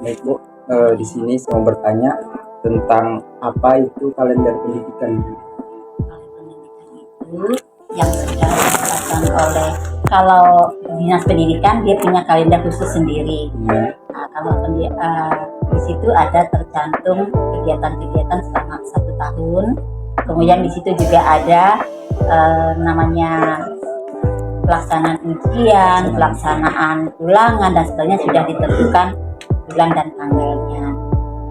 Baik Bu, di sini saya mau bertanya tentang apa itu kalender pendidikan. Itu yang sekarang ditetapkan oleh, kalau dinas pendidikan dia punya kalender khusus sendiri. Ya. Nah, kalau di situ ada tercantum kegiatan-kegiatan selama 1 tahun. Kemudian di situ juga ada namanya pelaksanaan ujian, pelaksanaan ulangan dan sebagainya sudah ditentukan bulan dan tanggalnya.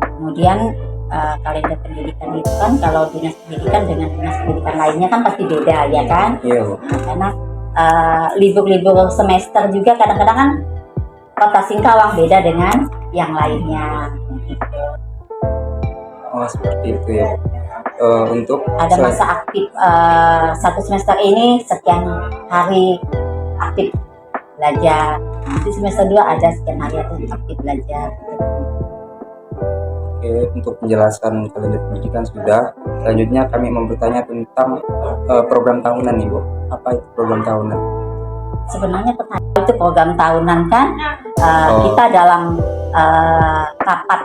Kemudian kalender pendidikan itu kan kalau dinas pendidikan dengan dinas pendidikan lainnya kan pasti beda ya kan? Iya Bu. Nah, karena libur-libur semester juga kadang-kadang kan Kota Singkawang beda dengan yang lainnya. Gitu. Oh seperti itu ya Bu. Untuk Ada masa aktif satu semester ini sekian hari aktif belajar. Di semester 2 ada sekian hari aktif belajar. Oke, untuk penjelasan kalender pendidikan sudah. Selanjutnya kami mau bertanya tentang program tahunan nih Bu. Apa itu program tahunan? Sebenarnya itu program tahunan kan kita dalam rapat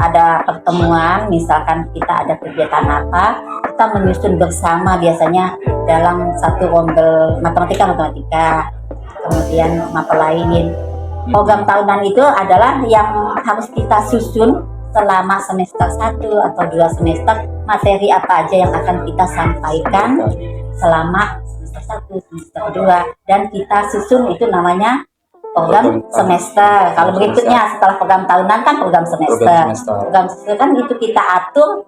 ada pertemuan, misalkan kita ada kegiatan apa, kita menyusun bersama biasanya dalam satu rombel matematika, kemudian mata lain. Program tahunan itu adalah yang harus kita susun selama semester 1 atau 2 semester, materi apa aja yang akan kita sampaikan selama semester 1, semester 2, dan kita susun itu namanya program semester. Kalau berikutnya setelah program tahunan kan program semester. Program semester kan itu kita atur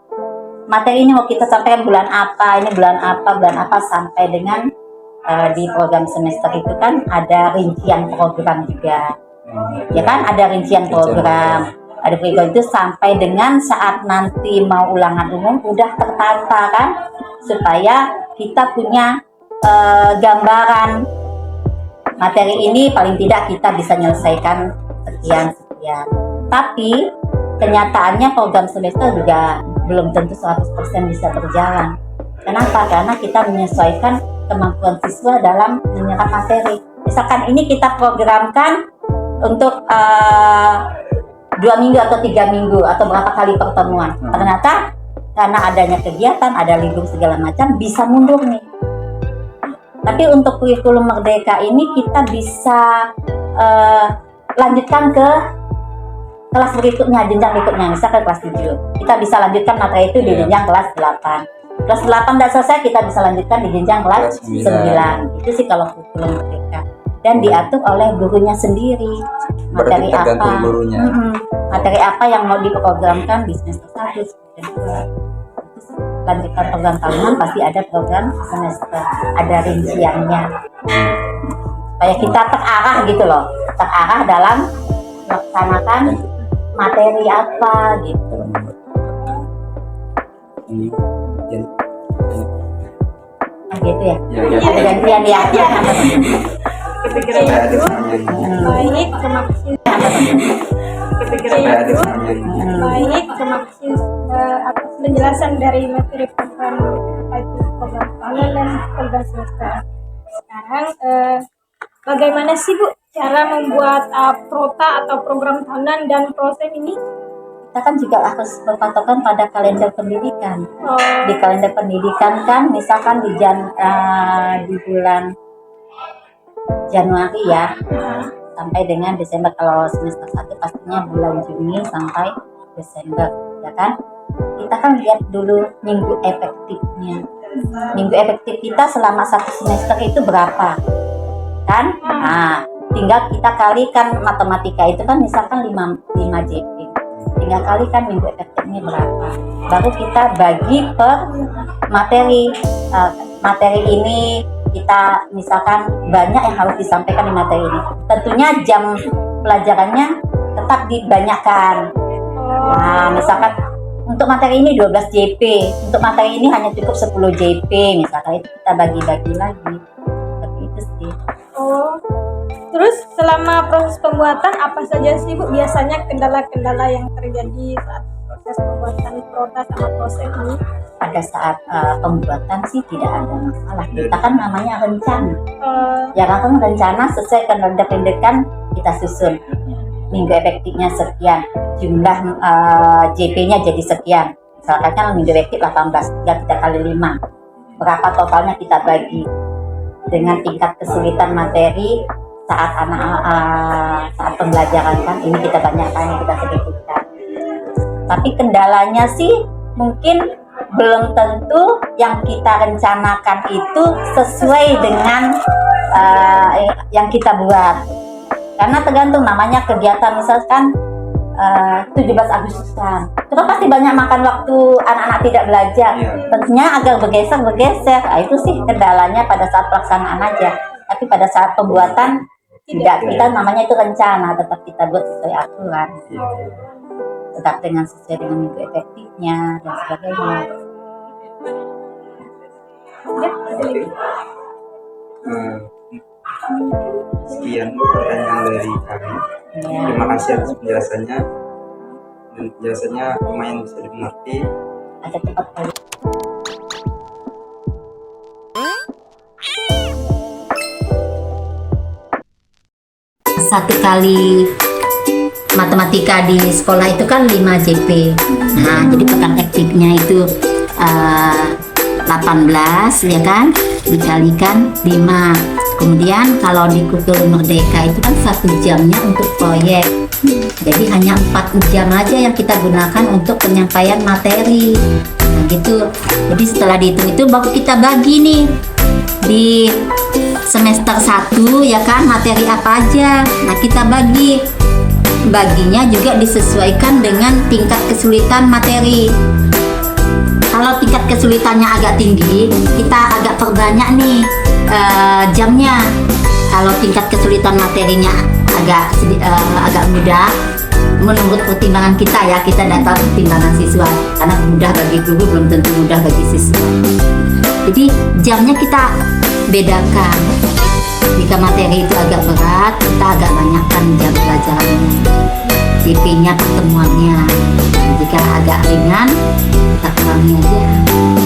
materi ini mau kita sampaikan bulan apa, ini bulan apa sampai dengan di program semester itu kan ada rincian program juga. Ya kan ada rincian program. Ada program itu sampai dengan saat nanti mau ulangan umum udah tertata kan, supaya kita punya gambaran materi ini paling tidak kita bisa menyelesaikan sekian. Tapi kenyataannya program semester juga belum tentu 100% bisa berjalan. Kenapa? Karena kita menyesuaikan kemampuan siswa dalam menyerap materi. Misalkan ini kita programkan untuk 2 minggu atau 3 minggu atau berapa kali pertemuan. Ternyata karena adanya kegiatan, ada libur segala macam, bisa mundur nih. Tapi untuk kurikulum Merdeka ini kita bisa lanjutkan ke kelas berikutnya, jenjang berikutnya, misalkan kelas 7. Kita bisa lanjutkan materi itu di jenjang kelas 8. Kelas 8 udah selesai, kita bisa lanjutkan di jenjang kelas 9. Itu sih kalau kurikulum Merdeka. Dan diatur oleh gurunya sendiri. Materi apa? Materi apa yang mau diprogramkan di semester 1, semester 2. Lanjutkan program tahunan pasti ada program semester, ada rinciannya supaya kita terarah gitu loh, terarah dalam melaksanakan materi apa gitu. Nah, gitu ya. Ada gantian ya. Baik, terima kasih. Baik, terima kasih atas penjelasan dari materi program tahunan dan program semester. Sekarang bagaimana sih Bu cara membuat prota atau program tahunan dan proses ini? Kita kan juga harus berpatokan pada kalender pendidikan. Di kalender pendidikan kan misalkan di bulan Januari ya sampai dengan Desember. Kalau semester 1 pastinya bulan Juni sampai Desember ya kan. Kita kan lihat dulu minggu efektifnya. Minggu efektif kita selama 1 semester itu berapa kan. Nah tinggal kita kalikan, matematika itu kan misalkan 5 JP, tinggal kalikan minggu efektifnya berapa, baru kita bagi per materi. Materi ini kita misalkan banyak yang harus disampaikan di materi ini, tentunya jam pelajarannya tetap dibanyakan. Nah misalkan untuk materi ini 12 JP, untuk materi ini hanya cukup 10 JP misalkan, itu kita bagi-bagi lagi seperti itu sih. Terus selama proses pembuatan apa saja sih Bu biasanya kendala-kendala yang terjadi saat proses pembuatan prota sama proses ini? Pada saat pembuatan sih tidak ada masalah. Kita kan namanya rencana. Ya kan rencana sesuai kalender pendidikan kita susun. minggu efektifnya sekian, jumlah JP-nya jadi sekian. Misalkan kan minggu efektif 18, tinggal kita kali 5. Berapa totalnya kita bagi dengan tingkat kesulitan materi saat saat pembelajaran kan, ini kita banyakkan, kita sedikitkan. Tapi kendalanya sih mungkin belum tentu yang kita rencanakan itu sesuai dengan yang kita buat, karena tergantung namanya kegiatan. Misalkan 17 Agustusan itu kan pasti banyak makan waktu anak-anak tidak belajar, tentunya agak bergeser. Nah, itu sih kendalanya pada saat pelaksanaan aja. Tapi pada saat pembuatan tidak, kita namanya itu rencana, tetap kita buat sesuai aturan, tetap sesuai dengan minggu efektifnya dan sebagainya. Sekian pertanyaan dari kami. Terima kasih atas penjelasannya, dan penjelasannya lumayan bisa dimengerti. Ada cepat kali. Satu kali matematika di sekolah itu kan 5 JP. Nah, jadi pekan aktifnya itu 18 ya kan, dikalikan 5. Kemudian kalau di Kurikulum Merdeka itu kan 1 jamnya untuk proyek. Jadi hanya 4 jam aja yang kita gunakan untuk penyampaian materi. Nah, gitu. Jadi setelah dihitung itu baru kita bagi nih di semester 1 ya kan, materi apa aja. Nah, kita baginya juga disesuaikan dengan tingkat kesulitan materi. Kalau tingkat kesulitannya agak tinggi, kita agak perbanyak nih jamnya. Kalau tingkat kesulitan materinya agak mudah, menurut pertimbangan kita ya, kita data pertimbangan siswa, karena mudah bagi guru belum tentu mudah bagi siswa. Jadi jamnya kita bedakan. Jika materi itu agak berat, kita agak banyakkan jam pelajarannya, JP-nya, pertemuannya. Jika agak ringan, kita kurangi aja.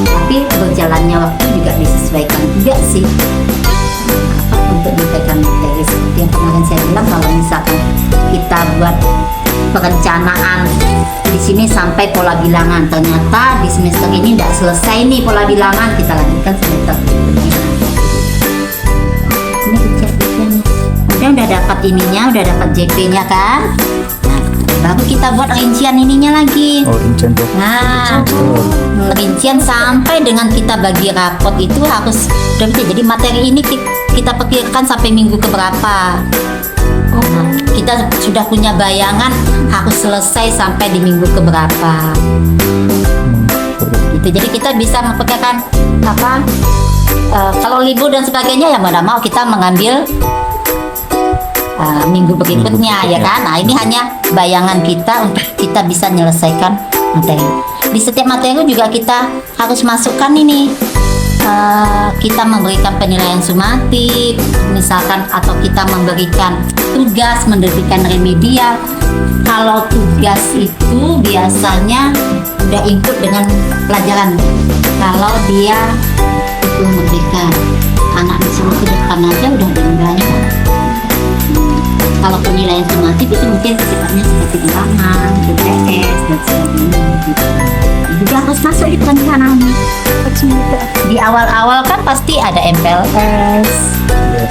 Tapi berjalannya waktu juga disesuaikan juga sih untuk menyampaikan materi. Seperti yang kemarin saya bilang, kalau misalkan kita buat perencanaan di sini sampai pola bilangan, ternyata di semester ini tidak selesai nih pola bilangan, kita lanjutkan semester ini. Ini kecil-kecilnya udah dapat ininya, udah dapat JP-nya kan. Nah, baru kita buat rincian ininya lagi. Rincian. Nah, rincian sampai dengan kita bagi rapot itu harus udah bisa. Jadi materi ini kita pikirkan sampai minggu keberapa. Nah, kita sudah punya bayangan harus selesai sampai di minggu keberapa. Gitu. Jadi kita bisa memperkirakan kalau libur dan sebagainya, ya mana mau kita mengambil minggu berikutnya ya kan. Nah, ini hanya bayangan kita untuk kita bisa menyelesaikan materi. Di setiap materi juga kita harus masukkan ini, kita memberikan penilaian sumatif misalkan, atau kita memberikan tugas, memberikan remedial. Kalau tugas itu biasanya udah ikut dengan pelajaran. Kalau dia itu memberikan anak disuruh ke depan aja udah dimulai. Kalau penilaian sumatif itu mungkin sifatnya seperti ulangan, UTS dan sebagainya gitu. Juga harus masuk di perencanaan. Di awal-awal kan pasti ada MPLS,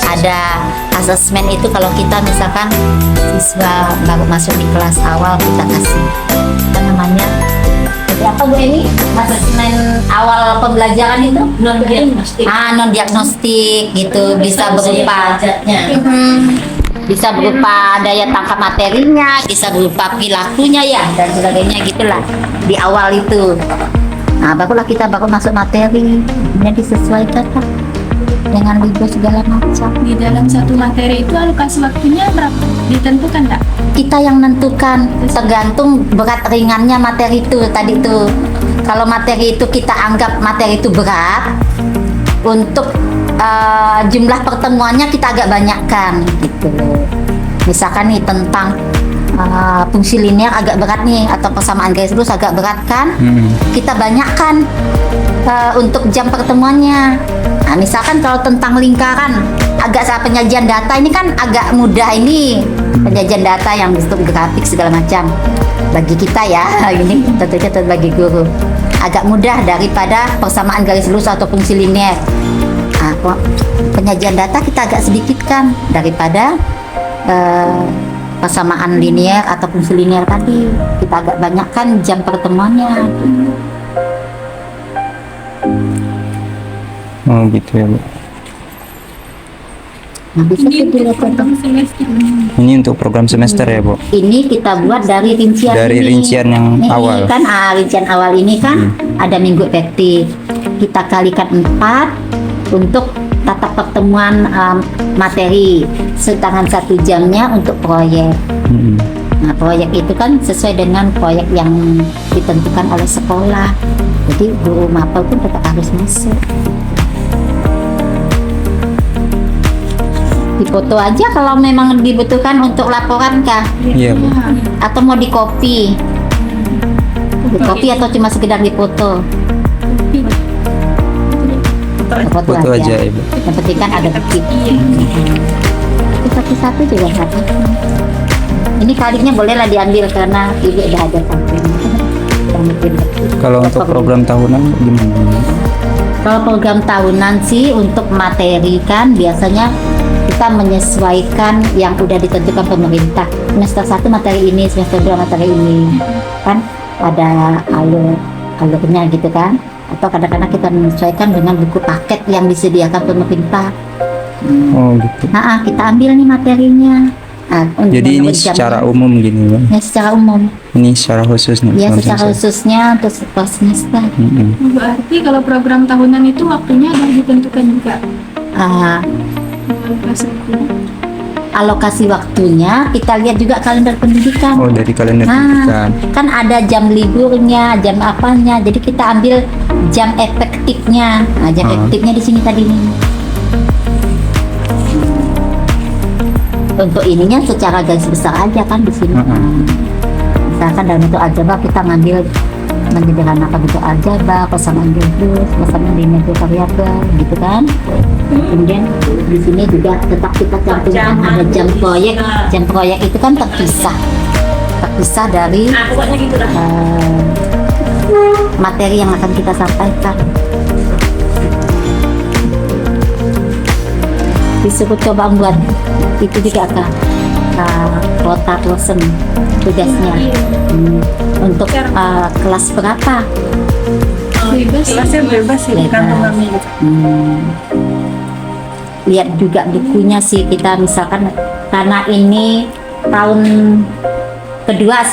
ada asesmen. Itu kalau kita misalkan siswa baru masuk di kelas awal, kita kasih apa namanya, apa Bu Eni, asesmen awal pembelajaran itu non diagnostik gitu, bisa berupa bisa berupa daya tangkap materinya, bisa berupa perilakunya ya, dan sebagainya gitulah di awal itu. Nah, barulah kita masuk materi, ini disesuaikan lah dengan libur segala macam. Di dalam satu materi itu alokasi waktunya berapa? Ditentukan enggak? Kita yang menentukan, tergantung berat ringannya materi itu tadi tuh. Kalau materi itu kita anggap materi itu berat, untuk jumlah pertemuannya kita agak banyakkan gitu. Misalkan nih tentang fungsi linear agak berat nih, atau persamaan garis lurus agak berat kan, kita banyakkan untuk jam pertemuannya. Nah, misalkan kalau tentang lingkaran agak agak saat penyajian data ini kan agak mudah ini, penyajian data yang bentuk grafik segala macam bagi kita ya. Ini tentunya bagi guru agak mudah daripada persamaan garis lurus atau fungsi linear. Penyajian data kita agak sedikit kan daripada persamaan linear atau fungsi linear tadi. Kita agak banyak kan jam pertemuannya. Oh gitu ya Bu. Nah, bisa Ini untuk dilihat program semester. Ini untuk program semester ya Bu. ini kita buat dari rincian Dari ini. rincian yang Nih, awal. kan rincian awal ini kan ada minggu efektif, kita kalikan 4 untuk tata pertemuan materi, sedangkan 1 jamnya untuk proyek. Nah, proyek itu kan sesuai dengan proyek yang ditentukan oleh sekolah, jadi guru mapel pun tetap harus masuk. Dipoto aja kalau memang dibutuhkan untuk laporan kah? Iya Bu. Atau mau di copy atau cuma sekedar dipoto? Foto aja Ibu. Yang penting kan ada bukti. Itu satu-satu juga satu. Ini kalinya bolehlah diambil karena ibu udah ada samping. Kalau untuk program tahunan gimana? Kalau program tahunan sih untuk materi kan biasanya kita menyesuaikan yang udah ditentukan pemerintah. Semester 1 materi ini, semester 2 materi ini, kan ada alurnya gitu kan. Atau kadang-kadang kita menyesuaikan dengan buku paket yang disediakan pemerintah. Oh gitu. Nah, kita ambil nih materinya. Nah, Jadi ini menurut jamnya. secara umum gini Bu. Ya, secara umum. Ini secara khusus nih. Ya, program secara semester. khususnya untuk per semester. Berarti kalau program tahunan itu waktunya ada ditentukan juga. Ah, Alokasi waktunya. alokasi waktunya kita lihat juga kalender pendidikan. Oh dari kalender Nah, pendidikan. kan ada jam liburnya, jam apanya. Jadi kita ambil jam efektifnya. Nah, jam efektifnya di sini tadi nih. Untuk ininya secara garis besar aja kan di sini. Misalkan dalam bentuk aljabar kita ngambil menyederhanakan bentuk aljabar, persamaan garis, persamaan linear variabel, gitu kan. Kemudian di sini juga tetap kita cantumkan ada jam proyek. Jam proyek itu kan terpisah dari materi yang akan kita sampaikan. Disuruh coba buat itu juga kan kuota dosen tugasnya. Untuk kelas berapa? Bebas. Kelasnya bebas ya, bukan Bebas. programnya gitu. Lihat juga bukunya sih kita, misalkan karena ini tahun kedua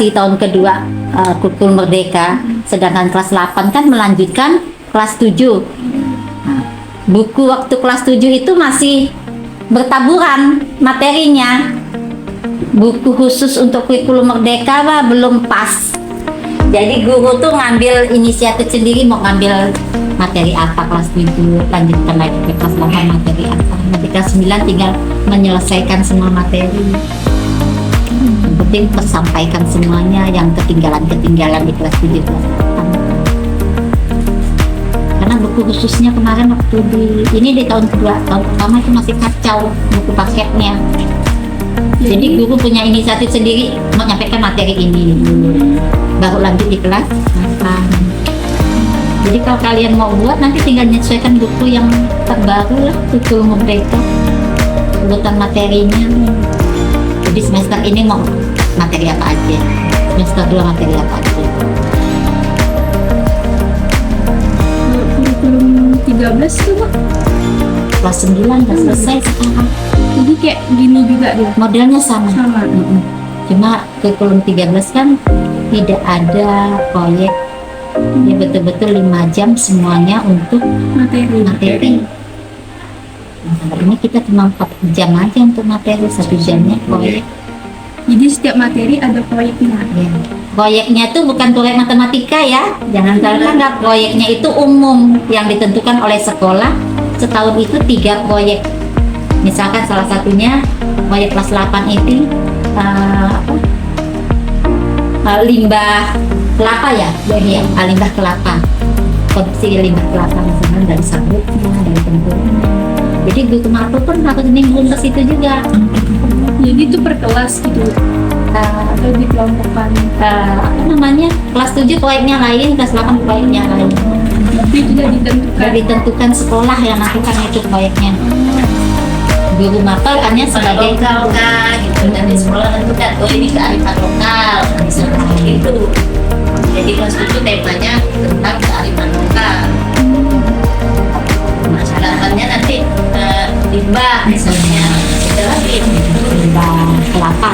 kurikulum merdeka, sedangkan kelas 8 kan melanjutkan kelas 7. Buku waktu kelas 7 itu masih bertaburan materinya. Buku khusus untuk kurikulum merdeka belum pas. Jadi guru tuh ngambil inisiatif sendiri mau ngambil materi apa kelas 7, lanjutkan lagi ke kelas 8 materi apa. Nanti kelas 9 tinggal menyelesaikan semua materi. Yang penting tersampaikan semuanya, yang ketinggalan di kelas 7, kelas 8. Karena buku khususnya kemarin waktu di tahun kedua, tahun pertama itu masih kacau buku paketnya. Jadi guru punya inisiatif sendiri mau menyampaikan materi ini dulu, baru lanjut di kelas 8. Jadi kalau kalian mau buat nanti tinggal menyesuaikan buku yang terbaru lah, kurikulum merdeka, urutan materinya. Jadi semester ini mau materi apa aja, semester 2 materi apa aja. Kurikulum 13 tuh Bu. Kelas 9 udah selesai sekarang. Jadi kayak gini juga dia. Modelnya sama. Sama. Cuma kurikulum 13 kan tidak ada proyek. Dia betul-betul 5 jam semuanya untuk Materi. Nah, kalau ini kita cuma 4 jam aja untuk materi, 1 jamnya proyek. Jadi setiap materi ada proyeknya. Ya. Proyeknya itu bukan proyek matematika ya, jangan salah nggak. Proyeknya itu umum yang ditentukan oleh sekolah. Setahun itu 3 proyek. Misalkan salah satunya proyek kelas 8 itu limbah kelapa ya, limbah kelapa, produksi limbah kelapa misalnya dari sabutnya, dari tempuranya, Jadi guru mapel pun harus nimbrung ke situ juga. Jadi itu per kelas gitu atau dikelompokkan? Apa namanya, kelas 7 proyeknya lain, kelas 8 proyeknya lain. Tapi itu sudah ditentukan. Sudah ditentukan sekolah yang lakukan itu proyeknya. Guru mapel hanya sebagai lokal kan gitu, dan di sekolah tentukan oh ini kearifan lokal misalnya gitu. Jadi kelas itu temanya tentang kearifan lokal. Masyarakatnya nanti limbah misalnya itu lagi kelapa.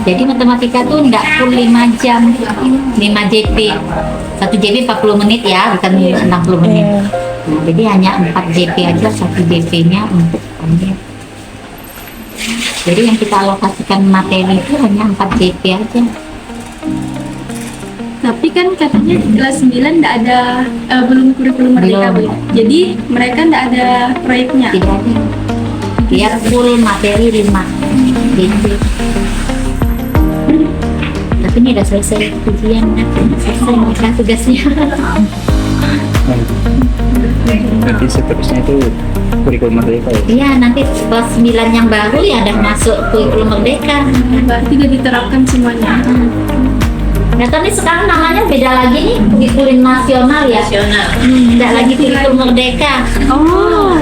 Jadi matematika tuh enggak full 5 jam, 5 JP. 1 JP 40 menit ya, bukan 60 menit. Nah, jadi hanya 4 JP aja, 1 JP-nya untuk ambil. Jadi yang kita alokasikan materi itu hanya 4 JP aja. Tapi kan katanya kelas 9 enggak ada belum kurikulum merdeka Belum. Bu. Jadi mereka enggak ada proyeknya. Tidak ada. Dia full materi 5 JP. Tapi ini udah selesai ujian, selesai mereka tugasnya. Nanti seterusnya itu kurikulum merdeka ya? Iya, nanti kelas 9 yang baru ya ada masuk kurikulum merdeka. Berarti sudah diterapkan semuanya. Nah, tapi sekarang namanya beda lagi nih, kurikulum nasional ya. nasional. Tidak lagi kurikulum merdeka. Oh,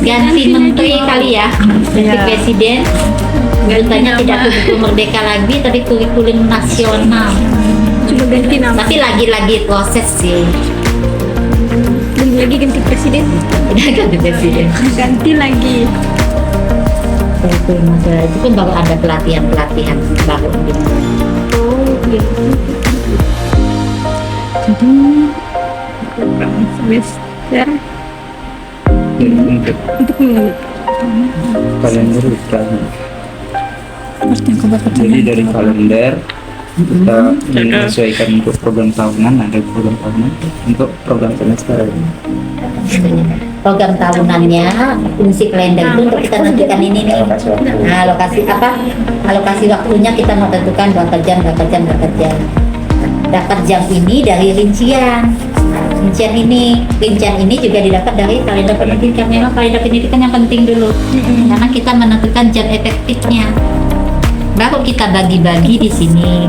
Ganti menteri kali ya, ganti presiden. Katanya tidak kurikulum merdeka lagi, tapi kurikulum nasional. Cuma ganti nama. Tapi lagi-lagi proses sih. Dan lagi ganti presiden. Tidak ganti presiden. Ganti lagi. Kurikulum nasional itu pun baru ada pelatihan baru gitu. Oh, gitu. Jadi semester Untuk untuk kalender kan. Jadi dari kalender kita menyesuaikan untuk program tahunan, ada program tahunan untuk program semester. Program tahunannya, fungsi kalender itu untuk kita tentukan ini nih. Nah, alokasi waktunya kita mau tentukan berapa jam. Dapat jam ini dari rincian ini juga didapat dari kalender pendidikan. Memang kalender pendidikan yang penting dulu, karena kita menentukan jam efektifnya. Baru kita bagi-bagi di sini.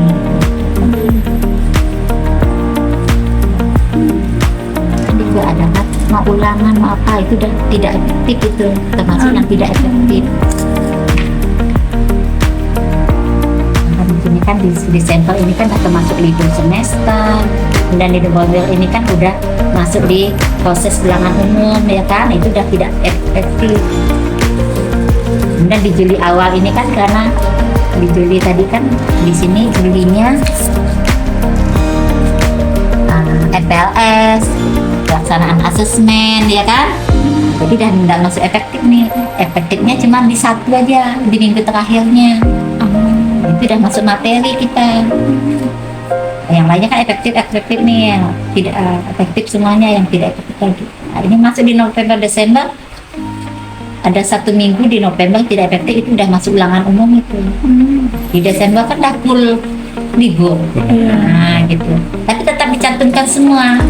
Juga ada mau ulangan mau apa itu udah tidak efektif, itu termasuk yang tidak efektif. Nah, di sini kan di sampel ini kan termasuk libur semester, dan di model ini kan udah masuk di proses ulangan umum ya kan, itu udah tidak efektif. Dan di Juli awal ini kan karena di Juli tadi kan di sini Julinya FPLS, pelaksanaan asesmen ya kan, jadi dan tidak masuk efektif nih. Efektifnya cuma di satu aja, di minggu terakhirnya. Itu udah masuk materi kita. Yang lainnya kan efektif nih, yang tidak efektif semuanya, yang tidak efektif lagi. Nah, ini masuk di November Desember, ada 1 minggu di November tidak efektif, itu udah masuk ulangan umum itu. Di Desember kan udah full libur. Nah gitu, tapi tetap dicantumkan semua.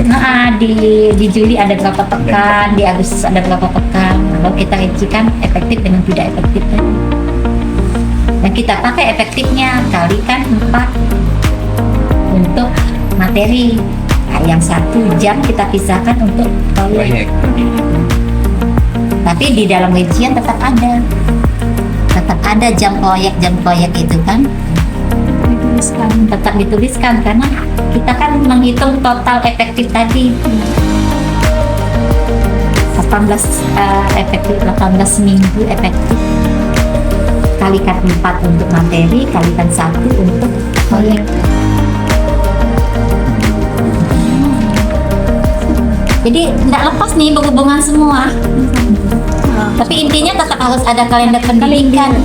Nah, di Juli ada berapa pekan, di Agustus ada berapa pekan. Kalau kita rincikan efektif dengan tidak efektif tadi. Dan kita pakai efektifnya kalikan 4 untuk materi. Nah, yang 1 jam kita pisahkan untuk proyek. Tapi di dalam rincian tetap ada jam proyek itu kan tetap dituliskan, karena kita kan menghitung total efektif tadi. 18 minggu efektif, kalikan 4 untuk materi, kalikan 1 untuk proyek. Jadi tidak lepas nih, berhubungan semua. Tapi intinya tetap harus ada kalender pendidikan.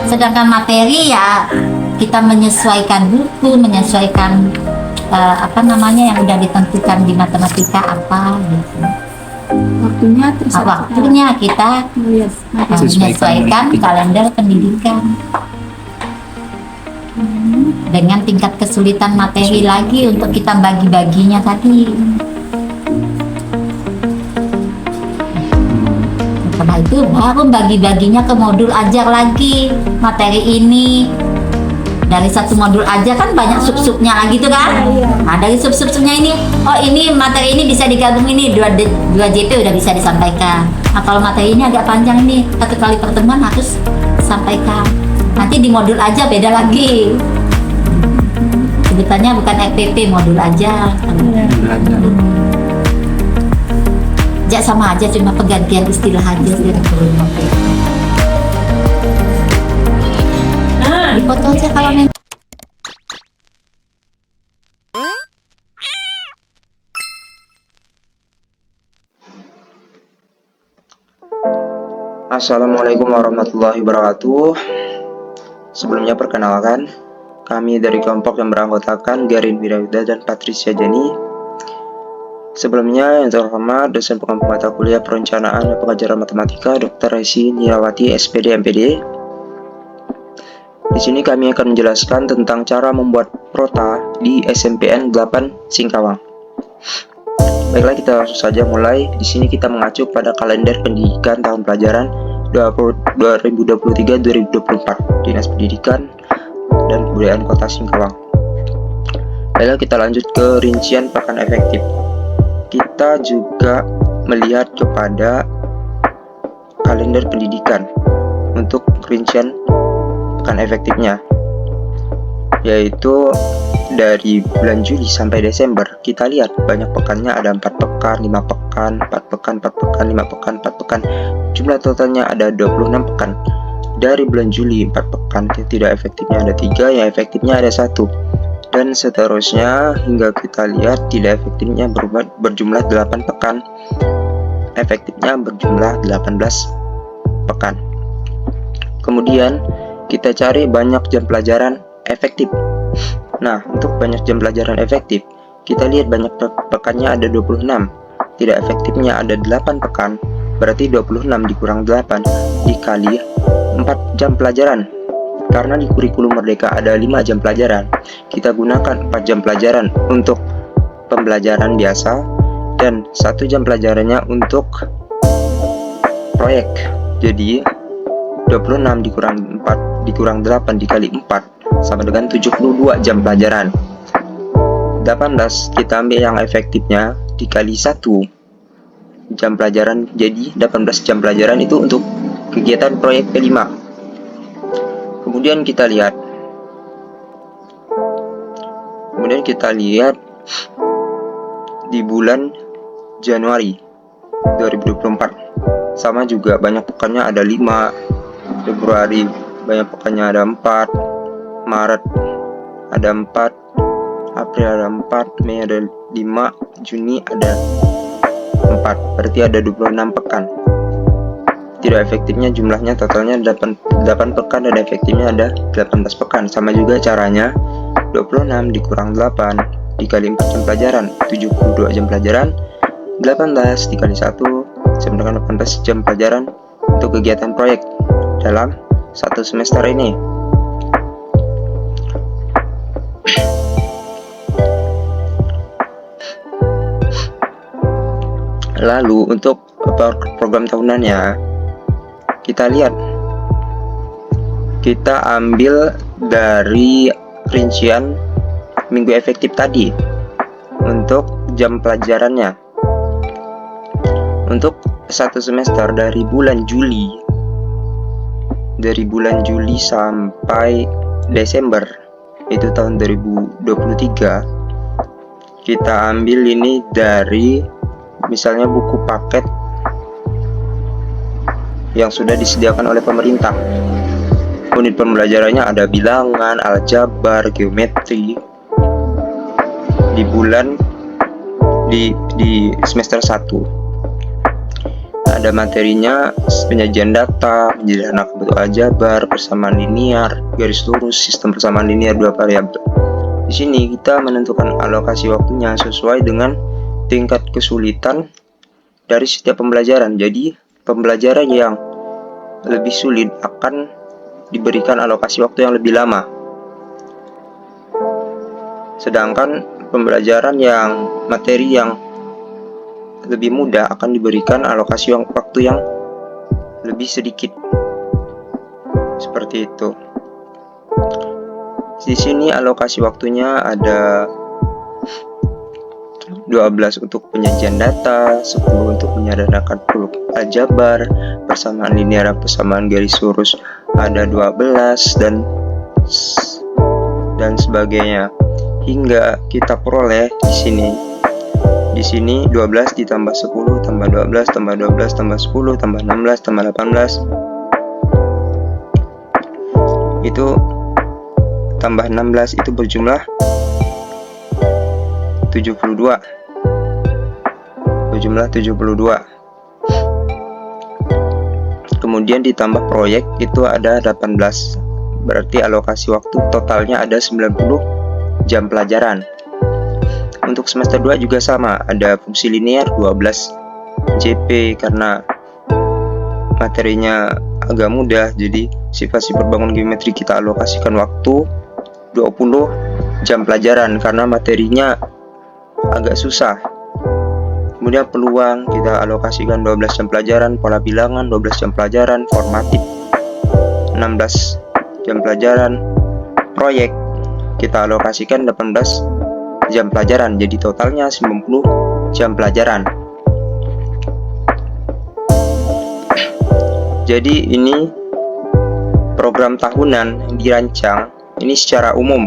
Sedangkan materi ya kita menyesuaikan buku, menyesuaikan yang udah ditentukan di matematika apa gitu. Waktunya kita menyesuaikan kalender pendidikan. dengan tingkat kesulitan materi lagi untuk kita bagi-baginya tadi. Setelah itu baru bagi-baginya ke modul ajar lagi materi ini. Dari satu modul aja kan banyak sub-subnya lagi tuh kan. Nah dari sub-subnya ini, oh ini materi ini bisa digabung ini 2 JP udah bisa disampaikan. Nah kalau materi ini agak panjang ini, 1 kali pertemuan harus sampaikan. Nanti di modul aja beda lagi. Sebutannya bukan FPP, modul aja. Ya sama aja, cuma penggantian istilah aja sih. Di foto aja kalau memang. Assalamualaikum warahmatullahi wabarakatuh. Sebelumnya perkenalkan, kami dari kelompok yang beranggotakan Garin Wirauda dan Patricia Jani. Sebelumnya yang terhormat dosen pengampu mata kuliah perencanaan dan pengajaran matematika Dr. Resi Nirawati SPD MPD. Di sini kami akan menjelaskan tentang cara membuat prota di SMPN 8 Singkawang. Baiklah, kita langsung saja mulai. Di sini kita mengacu pada kalender pendidikan tahun pelajaran 2023-2024 Dinas Pendidikan dan Kebudayaan Kota Singkawang. Baiklah, kita lanjut ke rincian pekan efektif. Kita juga melihat kepada kalender pendidikan untuk rincian pekan efektifnya, yaitu dari bulan Juli sampai Desember. Kita lihat banyak pekannya, ada 4 pekan, 5 pekan, 4 pekan, 4 pekan, 5 pekan, 4 pekan. Jumlah totalnya ada 26 pekan. Dari bulan Juli 4 pekan, tidak efektifnya ada 3, yang efektifnya ada 1. Dan seterusnya hingga kita lihat tidak efektifnya berjumlah 8 pekan, efektifnya berjumlah 18 pekan. Kemudian kita cari banyak jam pelajaran efektif. Nah, untuk banyak jam pelajaran efektif, kita lihat banyak pekannya ada 26, tidak efektifnya ada 8 pekan. Berarti 26 dikurang 8 dikali 4 jam pelajaran. Karena di kurikulum Merdeka ada 5 jam pelajaran, kita gunakan 4 jam pelajaran untuk pembelajaran biasa dan 1 jam pelajarannya untuk proyek. Jadi 26 dikurang 8 dikali 4 sama dengan 72 jam pelajaran. 18 kita ambil yang efektifnya dikali 1 jam pelajaran, jadi 18 jam pelajaran itu untuk kegiatan proyek P5. Kemudian kita lihat di bulan Januari 2024 sama juga banyak pekannya ada 5, Februari banyak pekannya ada 4, Maret ada 4, April ada 4, Mei ada 5, Juni ada 4. Berarti ada 26 pekan. Tidak efektifnya jumlahnya totalnya 8 pekan dan efektifnya ada 18 pekan. Sama juga caranya, 26 dikurang 8 dikali 4 jam pelajaran, 72 jam pelajaran. 18 dikali 1 sama dengan 18 jam pelajaran untuk kegiatan proyek dalam 1 semester ini. Lalu untuk program tahunannya, kita lihat, kita ambil dari rincian minggu efektif tadi untuk jam pelajarannya. Untuk 1 semester dari bulan Juli sampai Desember, itu tahun 2023, kita ambil ini dari misalnya buku paket yang sudah disediakan oleh pemerintah. Unit pembelajarannya ada bilangan, aljabar, geometri. Di semester 1 ada materinya penyajian data, penjelasan bentuk aljabar, persamaan linear, garis lurus, sistem persamaan linear 2 variabel. Di sini kita menentukan alokasi waktunya sesuai dengan tingkat kesulitan dari setiap pembelajaran. Jadi pembelajaran yang lebih sulit akan diberikan alokasi waktu yang lebih lama. Sedangkan pembelajaran yang materi yang lebih mudah akan diberikan alokasi waktu yang lebih sedikit. Seperti itu. Di sini alokasi waktunya ada 12 untuk penyajian data, 10 untuk menyederhanakan huruf aljabar, persamaan linear dan persamaan garis lurus ada 12 dan sebagainya. Hingga kita peroleh di sini 12 ditambah 10 tambah 12 tambah 12 tambah 10 tambah 16 tambah 18 itu tambah 16 itu berjumlah 72. Kemudian ditambah proyek itu ada 18. Berarti alokasi waktu totalnya ada 90 jam pelajaran. Untuk semester 2 juga sama, ada fungsi linear 12 JP karena materinya agak mudah, jadi sifat-sifat bangun geometri kita alokasikan waktu 20 jam pelajaran karena materinya agak susah. Kemudian peluang kita alokasikan 12 jam pelajaran, pola bilangan 12 jam pelajaran, formatif 16 jam pelajaran, proyek kita alokasikan 18 jam pelajaran, jadi totalnya 90 jam pelajaran. Jadi ini program tahunan yang dirancang ini secara umum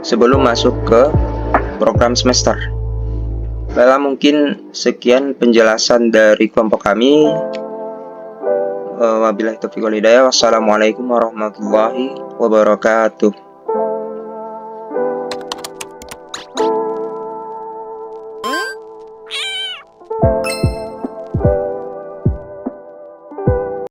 sebelum masuk ke program semester. Baiklah, mungkin sekian penjelasan dari kelompok kami. Wabillahi taufiq wal hidayah. Wassalamualaikum warahmatullahi wabarakatuh.